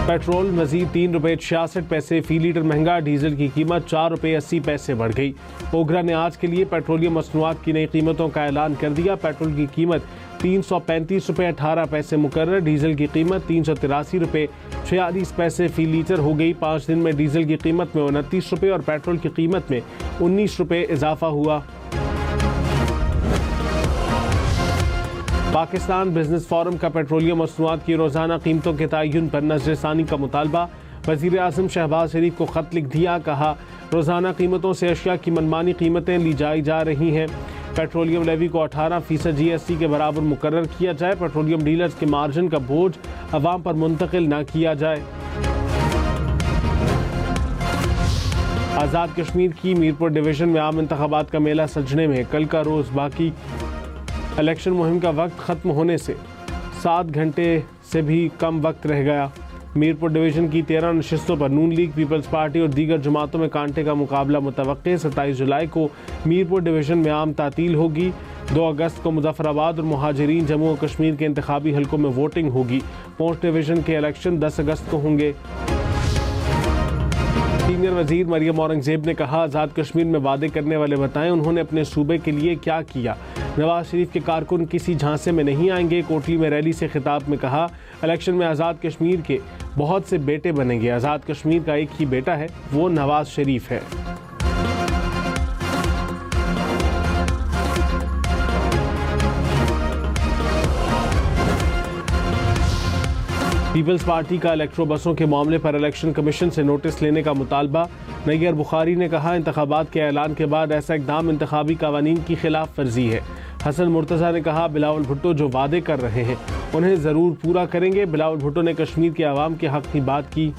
Petrol मजीद 3 रुपये 66 पैसे फी litre महंगा, डीजल की कीमत 4 रुपये 80 पैसे बढ़ गई। ओगरा ने आज के लिए पेट्रोलियम मसनूआत की नई कीमतों का ऐलान कर दिया। पेट्रोल की कीमत 335 रुपये 18 पैसे मुकर्रर, डीजल की कीमत 383 रुपये 46 पैसे फी लीटर हो गई। 5 दिन में डीजल की कीमत में 29 रुपये और पेट्रोल की कीमत में 19 रुपये इजाफा हुआ। पाकिस्तान बिजनेस फोरम का पेट्रोलियम मसनूआत की रोज़ाना कीमतों के तयन पर नज़रसानी का मुतालबा। वज़ीर आज़म शहबाज शरीफ को ख़त लिख दिया, कहा रोज़ाना कीमतों से अशिया की मनमानी कीमतें ली जा रही हैं। पेट्रोलियम लेवी को 18% GST के बराबर मुकर्रर किया जाए। पेट्रोलियम डीलर्स के मार्जिन का बोझ अवाम पर मुंतकिल न किया जाए। आज़ाद कश्मीर की मीरपुर डिवीज़न में आम इंतखाबात का मेला सजने में कल का रोज़ बाकी। इलेक्शन मुहिम का वक्त ख़त्म होने से 7 घंटे से भी कम वक्त रह गया। मीरपुर डिवीज़न की 13 नशिस्तों पर नून लीग, पीपल्स पार्टी और दीगर जमातों में कांटे का मुकाबला मुतवक्के। 27 जुलाई को मीरपुर डिवीज़न में आम तातील होगी। 2 अगस्त को मुजफ्फराबाद और मुहाजिरीन जम्मू और कश्मीर के इंतखाबी हलकों में वोटिंग होगी। पूंछ डिवीज़न के इलेक्शन 10 अगस्त को होंगे। सीनियर वजीर मरियम औरंगजेब ने कहा, आज़ाद कश्मीर में वादे करने वाले बताएं उन्होंने अपने सूबे के लिए क्या किया। नवाज शरीफ के कारकुन किसी झांसे में नहीं आएंगे। कोटली में रैली से खिताब में कहा, इलेक्शन में आज़ाद कश्मीर के बहुत से बेटे बनेंगे। आज़ाद कश्मीर का एक ही बेटा है, वो नवाज शरीफ है। पीपल्स पार्टी का इलेक्ट्रो बसों के मामले पर इलेक्शन कमीशन से नोटिस लेने का मुतालबा। नैयर बुखारी ने कहा, इंतखाबात के ऐलान के बाद ऐसा इक़दाम इंतखाबी कानून की खिलाफ वर्जी है। हसन मुर्तज़ा ने कहा, बिलावल भुट्टो जो वादे कर रहे हैं उन्हें ज़रूर पूरा करेंगे। बिलावल भुट्टो ने कश्मीर के आवाम के हक़ की बात की।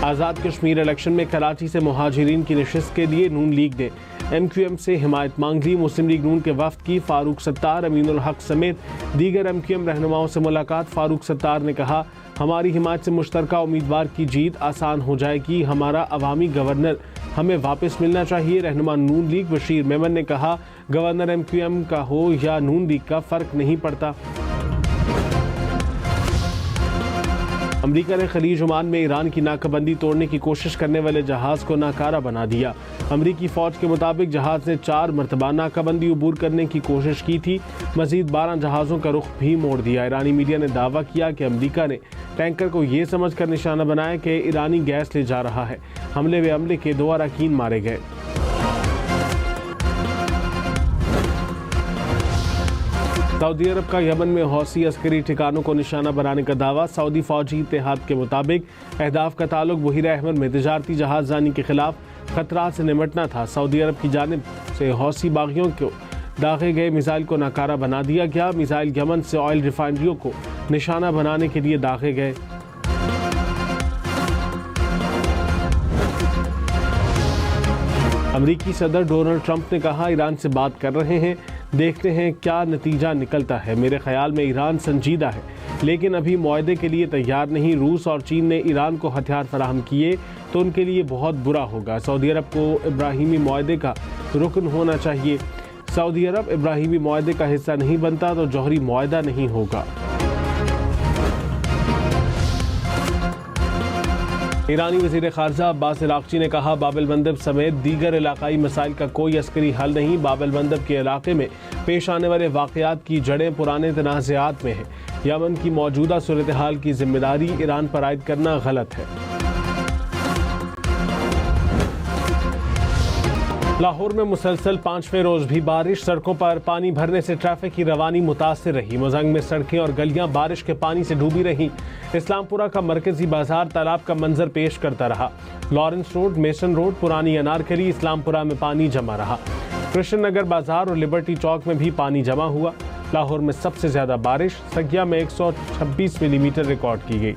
आज़ाद कश्मीर इलेक्शन में कराची से मुहाजिरीन की नशिस्त के लिए नून लीग ने MQM से हिमायत मांग ली। मुस्लिम लीग नून के वफ्द की फारूक सत्तार, अमीनुल हक समेत दीगर MQM रहनुमाओं से मुलाकात। फारूक सत्तार ने कहा, हमारी हिमायत से मुश्तरका उम्मीदवार की जीत आसान हो जाएगी। हमारा अवामी गवर्नर हमें वापस मिलना चाहिए। रहनुमा नून लीग बशीर मेमन ने कहा, गवर्नर MQM का हो या नून लीग का फ़र्क नहीं पड़ता। अमरीका ने खलीज ओमान में ईरान की नाकाबंदी तोड़ने की कोशिश करने वाले जहाज़ को नाकारा बना दिया। अमरीकी फ़ौज के मुताबिक जहाज़ ने 4 मरतबा नाकाबंदी अबूर करने की कोशिश की थी। मज़ीद 12 जहाज़ों का रुख भी मोड़ दिया। ईरानी मीडिया ने दावा किया कि अमरीका ने टैंकर को ये समझकर निशाना बनाया कि ईरानी गैस ले जा रहा है। हमले में अमले के 2 अरकान मारे गए। सऊदी अरब का यमन में हौसी अस्करी ठिकानों को निशाना बनाने का दावा। सऊदी फौजी इत्तेहाद के मुताबिक अहदाफ का ताल्लुक बहीरा अहमर में तिजारती जहाज़रानी के खिलाफ खतरात से निमटना था। सऊदी अरब की जानिब से हौसी बागियों को दागे गए मिसाइल को नाकारा बना दिया गया। मिसाइल यमन से ऑयल रिफाइनरियों को निशाना बनाने के लिए दागे गए। अमरीकी सदर डोनाल्ड ट्रंप ने कहा, ईरान से बात कर रहे हैं, देखते हैं क्या नतीजा निकलता है। मेरे ख्याल में ईरान संजीदा है लेकिन अभी मुआहदे के लिए तैयार नहीं। रूस और चीन ने ईरान को हथियार फराहम किए तो उनके लिए बहुत बुरा होगा। सऊदी अरब को इब्राहीमी मुआहदे का रुकन होना चाहिए। सऊदी अरब इब्राहीमी मुआहदे का हिस्सा नहीं बनता तो जौहरी मुआहदा नहीं होगा। ईरानी वज़ीर ख़ारजा अब्बास इराक़ची ने कहा, बाबिल मंदब समेत दीगर इलाकाई मसाइल का कोई अस्करी हल नहीं। बाबिल मंदब के इलाके में पेश आने वाले वाक़यात की जड़ें पुराने तनाज़ात में हैं। यमन की मौजूदा सूरत हाल की जिम्मेदारी ईरान पर आयद करना गलत है। लाहौर में मुसलसल 5वें रोज़ भी बारिश। सड़कों पर पानी भरने से ट्रैफिक की रवानी मुतासिर रही। मोजंग में सड़कें और गलियां बारिश के पानी से डूबी रहीं। इस्लामपुरा का मरकजी बाजार तालाब का मंजर पेश करता रहा। लॉरेंस रोड, मेसन रोड, पुरानी अनारकली, इस्लामपुरा में पानी जमा रहा। कृष्ण नगर बाजार और लिबर्टी चौक में भी पानी जमा हुआ। लाहौर में सबसे ज्यादा बारिश सगिया में 126 मिलीमीटर रिकॉर्ड की गई।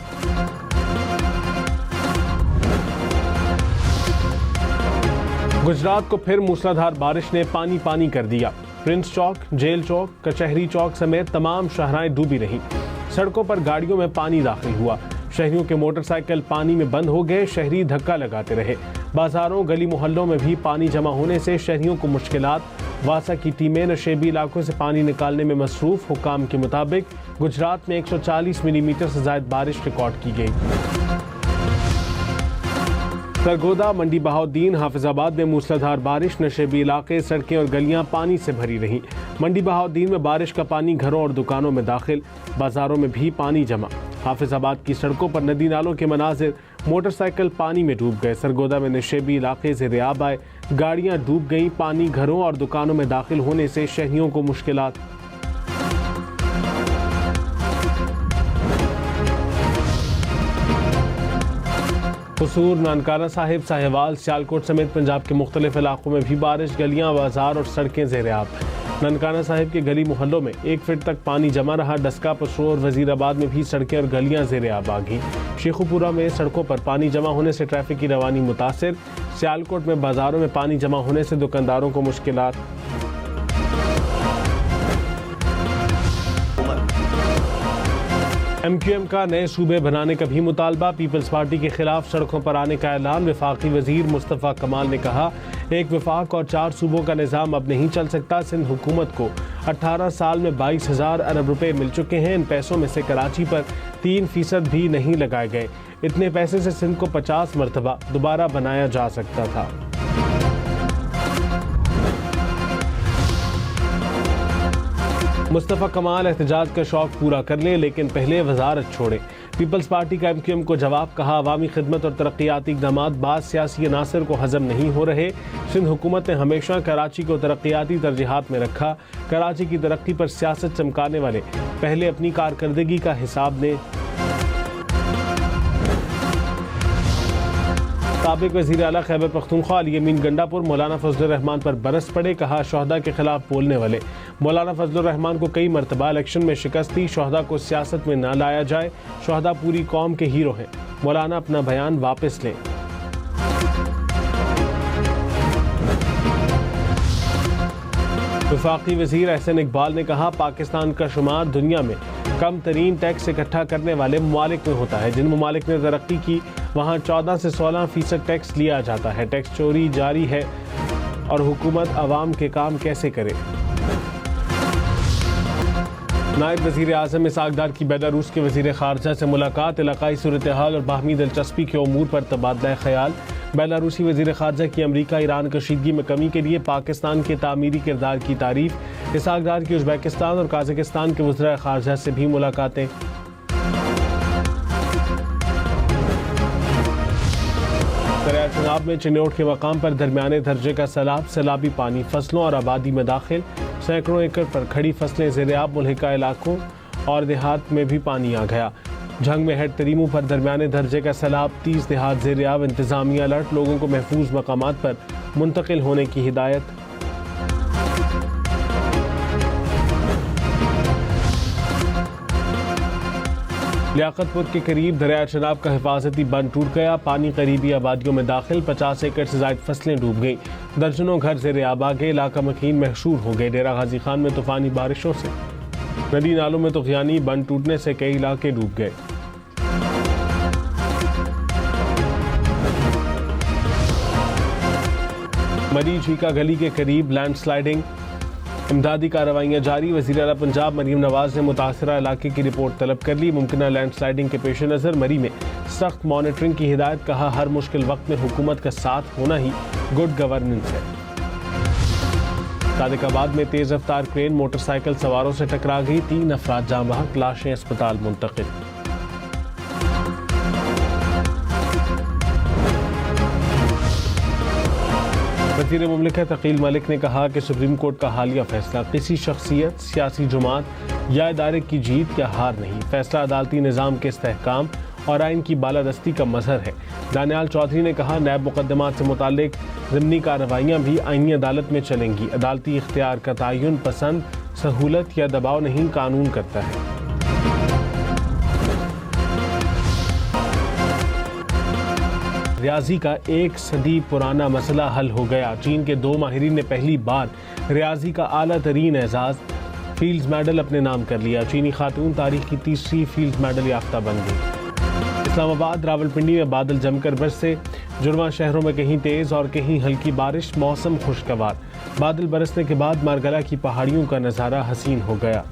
गुजरात को फिर मूसलाधार बारिश ने पानी पानी कर दिया। प्रिंस चौक, जेल चौक, कचहरी चौक समेत तमाम शाहराएं डूबी रहीं। सड़कों पर गाड़ियों में पानी दाखिल हुआ। शहरियों के मोटरसाइकिल पानी में बंद हो गए। शहरी धक्का लगाते रहे। बाजारों, गली मोहल्लों में भी पानी जमा होने से शहरियों को मुश्किलात वासा की टीमें नशेबी इलाकों से पानी निकालने में मसरूफ। हुकाम के मुताबिक गुजरात में 140 मिलीमीटर से ज़ायद बारिश रिकॉर्ड की गई। सरगोदा, मंडी बहाउद्दीन, हाफिजाबाद में मूसलाधार बारिश, नशेबी इलाके, सड़कें और गलियां पानी से भरी रहीं। मंडी बहाउद्दीन में बारिश का पानी घरों और दुकानों में दाखिल, बाजारों में भी पानी जमा। हाफिजाबाद की सड़कों पर नदी नालों के मनाजिर, मोटरसाइकिल पानी में डूब गए। सरगोदा में नशेबी इलाके से रियाब आए, गाड़ियां डूब गईं। पानी घरों और दुकानों में दाखिल होने से शहरियों को मुश्किलात। कसूर, नानकाना साहिब, साहिवाल, सियालकोट समेत पंजाब के मुख्तलिफ इलाकों में भी बारिश, गलियां, बाजार और सड़कें ज़ेर-ए-आब। नानकाना साहिब के गली मोहल्लों में 1 फीट तक पानी जमा रहा। डस्का, पशोर, वजीराबाद में भी सड़कें और गलियां ज़ेर-ए-आब आ गईं। शेखुपुरा में सड़कों पर पानी जमा होने से ट्रैफिक की रवानी मुतासिर। सियालकोट में बाजारों में पानी जमा होने से दुकानदारों को मुश्किलात। MQM का नए सूबे बनाने का भी मुतालबा। पीपल्स पार्टी के खिलाफ सड़कों पर आने का ऐलान। वफाकी वजीर मुस्तफ़ा कमाल ने कहा, एक वफाक और 4 सूबों का निज़ाम अब नहीं चल सकता। सिंध हुकूमत को 18 साल में 22,000 अरब रुपए मिल चुके हैं। इन पैसों में से कराची पर 3% भी नहीं लगाए गए। इतने पैसे से सिंध को 50 मरतबा दोबारा बनाया जा सकता था। मुस्तफ़ा कमाल एहतजाज का शौक पूरा कर ले, लेकिन पहले वजारत छोड़े। पीपल्स पार्टी का MQM को जवाब, कहा अवामी खिदमत और तरक्याती इक़दामात बाद सियासी अनासर को हजम नहीं हो रहे। सिंध हुकूमत ने हमेशा कराची को तरक्याती तरजीहात में रखा। कराची की तरक्की पर सियासत चमकाने वाले पहले अपनी कारकर्दगी का हिसाब दें। साबिक वज़ीर आला खैबर पख्तूनख्वा अली अमीन गंडापुर मौलाना फजलुर रहमान पर बरस पड़े। कहा शोहदा के खिलाफ बोलने वाले मौलाना फजलुर रहमान को कई मरतबा इलेक्शन में शिकस्त दी। शोहदा को सियासत में न लाया जाए। शोहदा पूरी कौम के हीरो हैं। मौलाना अपना बयान वापस लें। वफाकी वज़ीर एहसन इकबाल ने कहा, पाकिस्तान का शुमार दुनिया में कम तरीन टैक्स इकट्ठा करने वाले ममालिक में होता है। जिन ममालिक ने तरक्की की वहाँ 14 से 16% टैक्स लिया जाता है। टैक्स चोरी जारी है और हुकूमत आवाम के काम कैसे करे। नायब वज़ीर आज़म इसहाक डार की बेलारूस के वज़ीर ख़ारजा से मुलाकात। इलाक़ाई सूरत हाल और बाहमी दिलचस्पी के उमूर पर तबादला ख़याल। बेलारूसी वज़ीर ख़ारजा की अमरीका ईरान कशीदगी में कमी के लिए पाकिस्तान के तामीरी किरदार की तारीफ। इसहाक डार की उज़्बेकिस्तान और काज़ाकिस्तान के वज़ीर ख़ारजा से भी मुलाकातें। चुनाव में चिन्नौट के मकाम पर दरमियाने दर्जे का सैलाब। सैलाबी पानी फसलों और आबादी में दाखिल। सैकड़ों एकड़ पर खड़ी फसलें ज़ेर-ए-आब। मुल्हिका इलाकों और देहात में भी पानी आ गया। झंग में हेड तरीमू पर दरमियाने दर्जे का सैलाब। 30 देहात ज़ेर-ए-आब। इंतज़ामिया अलर्ट। लोगों को महफूज मकामात पर मुंतकिल होने की हिदायत। लियाकतपुर के करीब दरिया चनाब का हिफाजती बंद टूट गया। पानी करीबी आबादियों में दाखिल। 50 एकड़ से ज़ायद फसलें डूब गईं। दर्जनों घर ज़ेर-ए-आब आ गए। इलाका मकीन महशूर हो गए। डेरा गाजी खान में तूफ़ानी बारिशों से नदी नालों में तुग़यानी। बंद टूटने से कई इलाके डूब गए। मरी झीका गली के करीब लैंडस्लाइडिंग। इमदादी कार्रवाइयाँ जारी। वज़ीर आला पंजाब मरीम नवाज ने मुतासरा इलाके की रिपोर्ट तलब कर ली। मुमकिन लैंडस्लाइडिंग के पेश नज़र मरी में सख्त मॉनिटरिंग की हिदायत। कहा हर मुश्किल वक्त में हुकूमत का साथ होना ही गुड गवर्नेंस है। सादिकाबाद में तेज़ रफ्तार क्रेन मोटरसाइकिल सवारों से टकरा गई। 3 अफराद जाँ बहक। लाशें अस्पताल मुंतकिल। वज़ीर मुमलिकत अकील मलिक ने कहा कि सुप्रीम कोर्ट का हालिया फैसला किसी शख्सियत, सियासी जमात या इदारे की जीत या हार नहीं। फैसला अदालती निज़ाम के इस्तेहकाम और आइन की बालादस्ती का मजहर है। दानियाल चौधरी ने कहा, नैब मुकदमात से मुतालिक ज़िमनी कार्रवाइयाँ भी आइनी अदालत में चलेंगी। अदालती इख्तियार का तयन पसंद, सहूलत या दबाव नहीं, कानून करता है। रियाजी का 1 सदी पुराना मसला हल हो गया। चीन के 2 माहिरीन ने पहली बार रियाजी का आला तरीन एजाज फील्ड्स मेडल अपने नाम कर लिया। चीनी खातून तारीख की 3री फील्ड्स मेडल याफ्ता बन गई। इस्लामाबाद रावलपिंडी में बादल जमकर बरसे। जुड़वा शहरों में कहीं तेज और कहीं हल्की बारिश, मौसम खुशगवार। बादल बरसने के बाद मारगला की पहाड़ियों का नज़ारा हसीन हो गया।